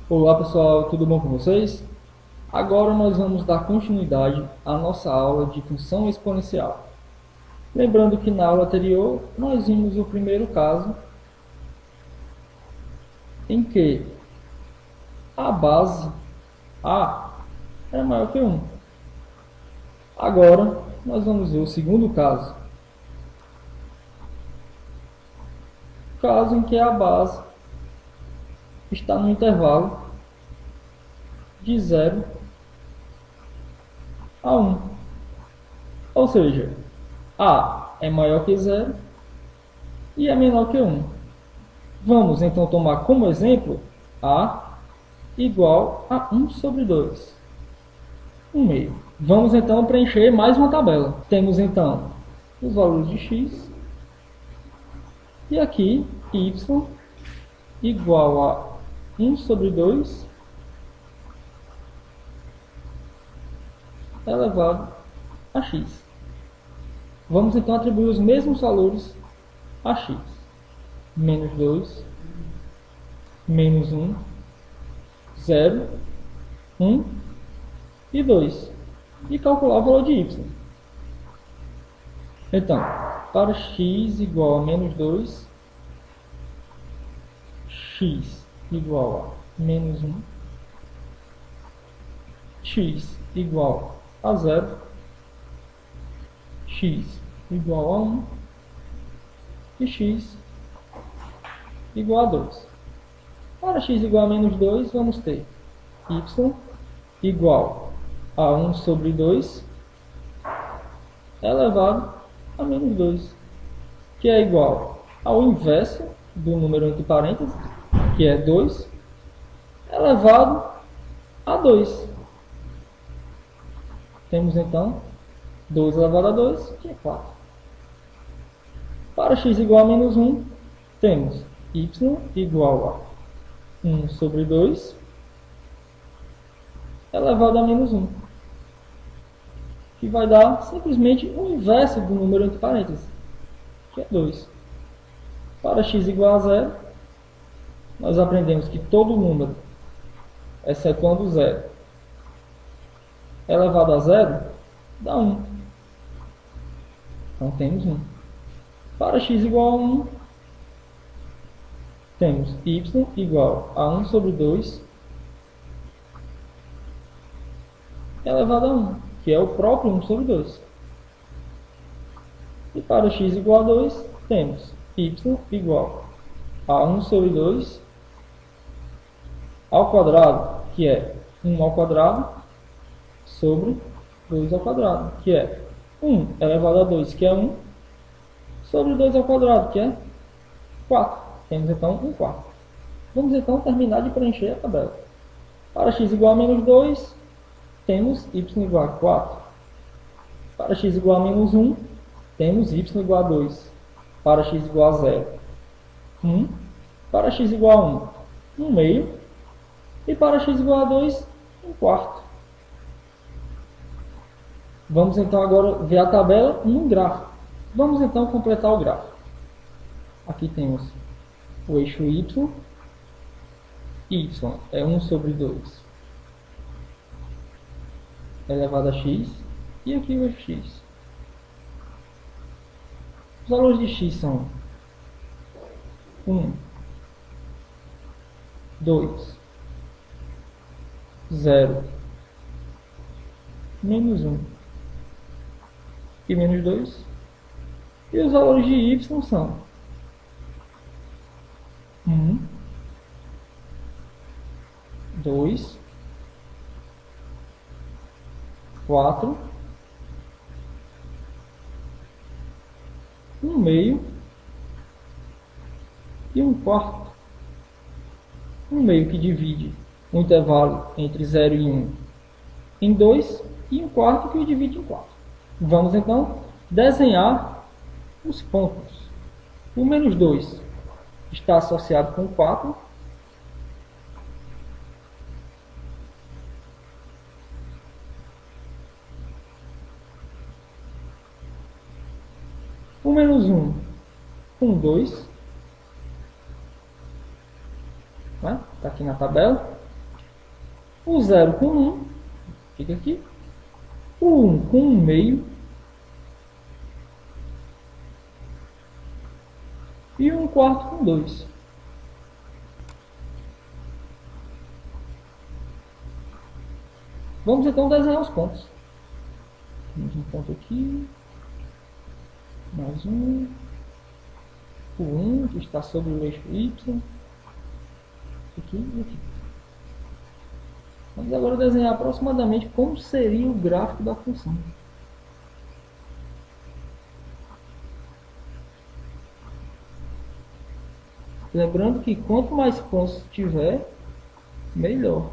Olá pessoal, tudo bom com vocês? Agora nós vamos dar continuidade à nossa aula de função exponencial. Lembrando que na aula anterior nós vimos o primeiro caso em que a base A é maior que 1. Agora nós vamos ver o segundo caso em que a base está no intervalo de 0 a 1. Ou seja, A é maior que 0 e é menor que 1. Vamos então tomar como exemplo A igual a 1 sobre 2, 1 meio. Vamos então preencher mais uma tabela. Temos então os valores de x e aqui y igual a 1 sobre 2 elevado a x. Vamos então atribuir os mesmos valores a x. Menos 2, menos 1, 0, 1 e 2. E calcular o valor de y. Então, para x igual a menos 2, x igual a menos 1, x igual a 0, x igual a 1 e x igual a 2. Para x igual a menos 2, vamos ter y igual a 1 sobre 2 elevado a menos 2, que é igual ao inverso do número entre parênteses, que é 2, elevado a 2. Temos então 2 elevado a 2, que é 4. Para x igual a menos 1, temos y igual a 1 sobre 2 elevado a menos 1, que vai dar simplesmente o inverso do número entre parênteses, que é 2. Para x igual a 0, nós aprendemos que todo número, excetuando 0, elevado a 0, dá 1. Então temos 1. Para x igual a 1, temos y igual a 1 sobre 2 elevado a 1, que é o próprio 1 sobre 2. E para x igual a 2, temos y igual a 1 sobre 2 ao quadrado, que é 1 ao quadrado, sobre 2 ao quadrado, que é 1 elevado a 2, que é 1, sobre 2 ao quadrado, que é 4. Temos então 1 quarto. Vamos então terminar de preencher a tabela. Para x igual a menos 2, temos y igual a 4. Para x igual a menos 1, temos y igual a 2. Para x igual a 0, 1. Para x igual a 1, 1 meio. E para x igual a 2, 1 quarto. Vamos então agora ver a tabela no gráfico. Vamos então completar o gráfico. Aqui temos o eixo y. Y é 1 sobre 2 elevado a x. E aqui o eixo x. Os valores de x são 1, 2, 0, menos 1 e menos 2. E os valores de y são 1, 2, 4, 1 meio e 1 quarto. 1 meio que divide o intervalo entre 0 e 1 em 2 e 1 quarto que o divide em 4. Vamos então desenhar os pontos. O menos 2 está associado com 4. O menos 1 com 2. Está aqui na tabela. o 0 com 1, fica aqui, o 1 com 1 meio, e 1 quarto com 2. Vamos então desenhar os pontos. Temos um ponto aqui, mais um, o 1 que está sobre o eixo Y, aqui e aqui. Vamos agora desenhar aproximadamente como seria o gráfico da função. Lembrando que quanto mais pontos tiver, melhor.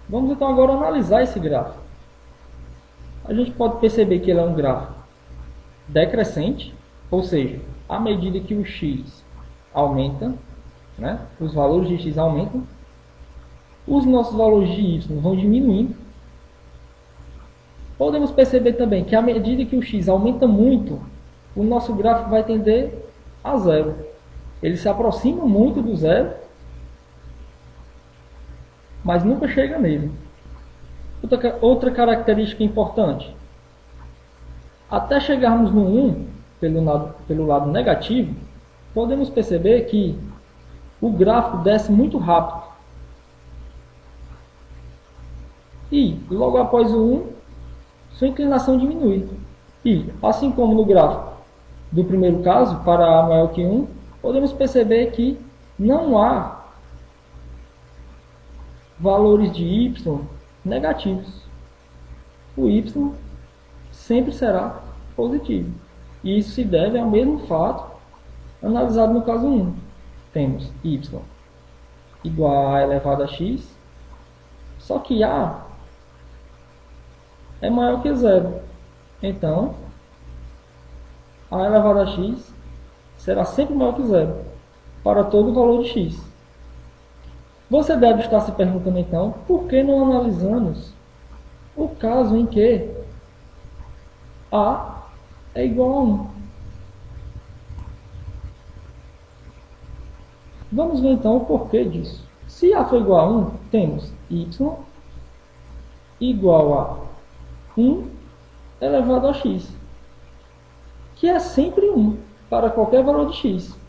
Vamos então agora analisar esse gráfico. A gente pode perceber que ele é um gráfico decrescente, ou seja, à medida que o x aumenta, né, os valores de x aumentam, os nossos valores de y vão diminuindo. Podemos perceber também que à medida que o x aumenta muito, o nosso gráfico vai tender a zero. Ele se aproxima muito do zero, mas nunca chega nele. Outra característica importante. Até chegarmos no 1, pelo lado negativo, podemos perceber que o gráfico desce muito rápido. E, logo após o 1, sua inclinação diminui. E, assim como no gráfico do primeiro caso, para A maior que 1, podemos perceber que não há valores de y negativos. O y sempre será positivo. E isso se deve ao mesmo fato analisado no caso 1. Temos y igual a elevado a x, só que a é maior que zero. Então, a elevado a x será sempre maior que zero para todo valor de x. Você deve estar se perguntando então, por que não analisamos o caso em que a é igual a 1? Vamos ver então o porquê disso. Se a for igual a 1, temos y igual a 1 elevado a x, que é sempre 1 para qualquer valor de x.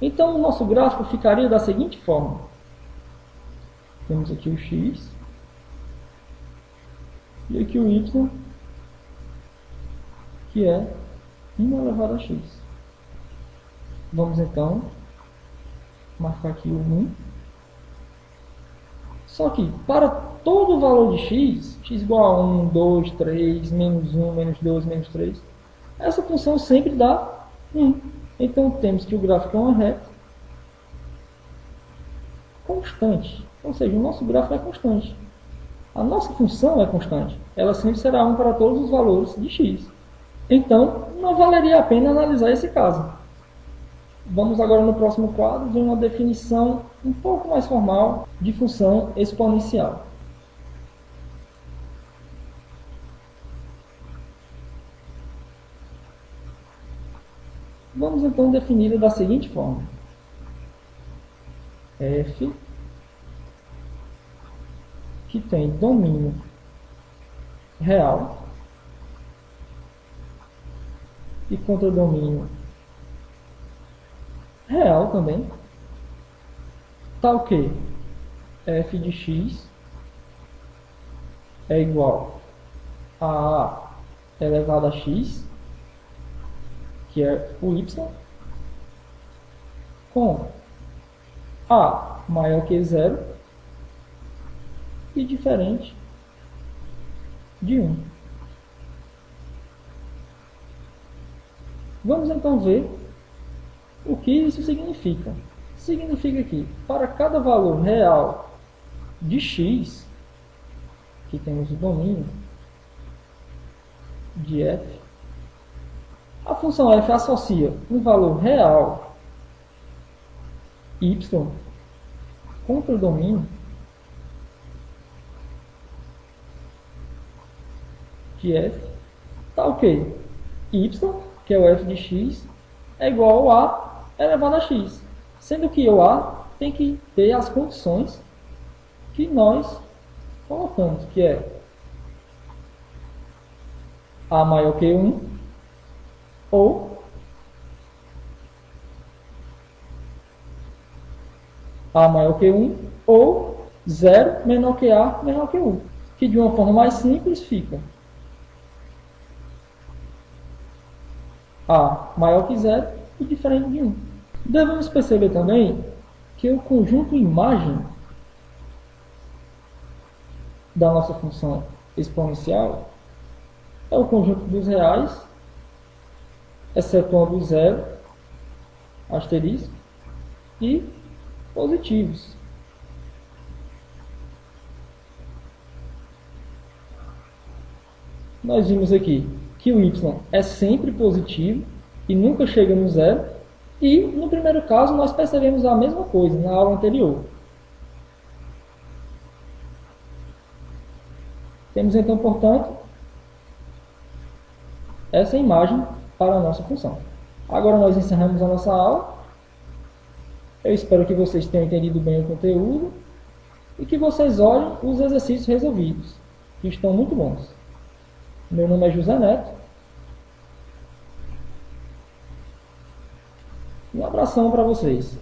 Então, o nosso gráfico ficaria da seguinte forma. Temos aqui o x e aqui o y, que é 1 elevado a x. Vamos então marcar aqui o 1. Só que para todo valor de x, x igual a 1, 2, 3, menos 1, menos 2, menos 3, essa função sempre dá 1. Então temos que o gráfico é uma reta constante. Ou seja, o nosso gráfico é constante. A nossa função é constante. Ela sempre será 1 para todos os valores de x. Então, não valeria a pena analisar esse caso. Vamos agora no próximo quadro ver uma definição um pouco mais formal de função exponencial. Vamos então defini-la da seguinte forma. F que tem domínio real e contradomínio real também, tal que f de x é igual a elevado a x, que é o y, com a maior que zero e diferente de 1. Vamos então ver o que isso significa. Significa que para cada valor real de x, que temos o domínio de f, a função f associa um valor real y contra o domínio de f, tal que y, que é o f de x, é igual a elevado a x, sendo que o a tem que ter as condições que nós colocamos, que é A maior que 1 ou A maior que 1 ou 0 menor que A menor que 1. Que de uma forma mais simples fica A maior que 0 e diferente de 1. Devemos perceber também que o conjunto imagem da nossa função exponencial é o conjunto dos reais, excetuando o zero, asterisco, e positivos. Nós vimos aqui que o y é sempre positivo e nunca chega no zero. E no primeiro caso nós percebemos a mesma coisa na aula anterior. Temos então, portanto, essa imagem para a nossa função. Agora nós encerramos a nossa aula. Eu espero que vocês tenham entendido bem o conteúdo e que vocês olhem os exercícios resolvidos, que estão muito bons. Meu nome é José Neto. Um abração para vocês.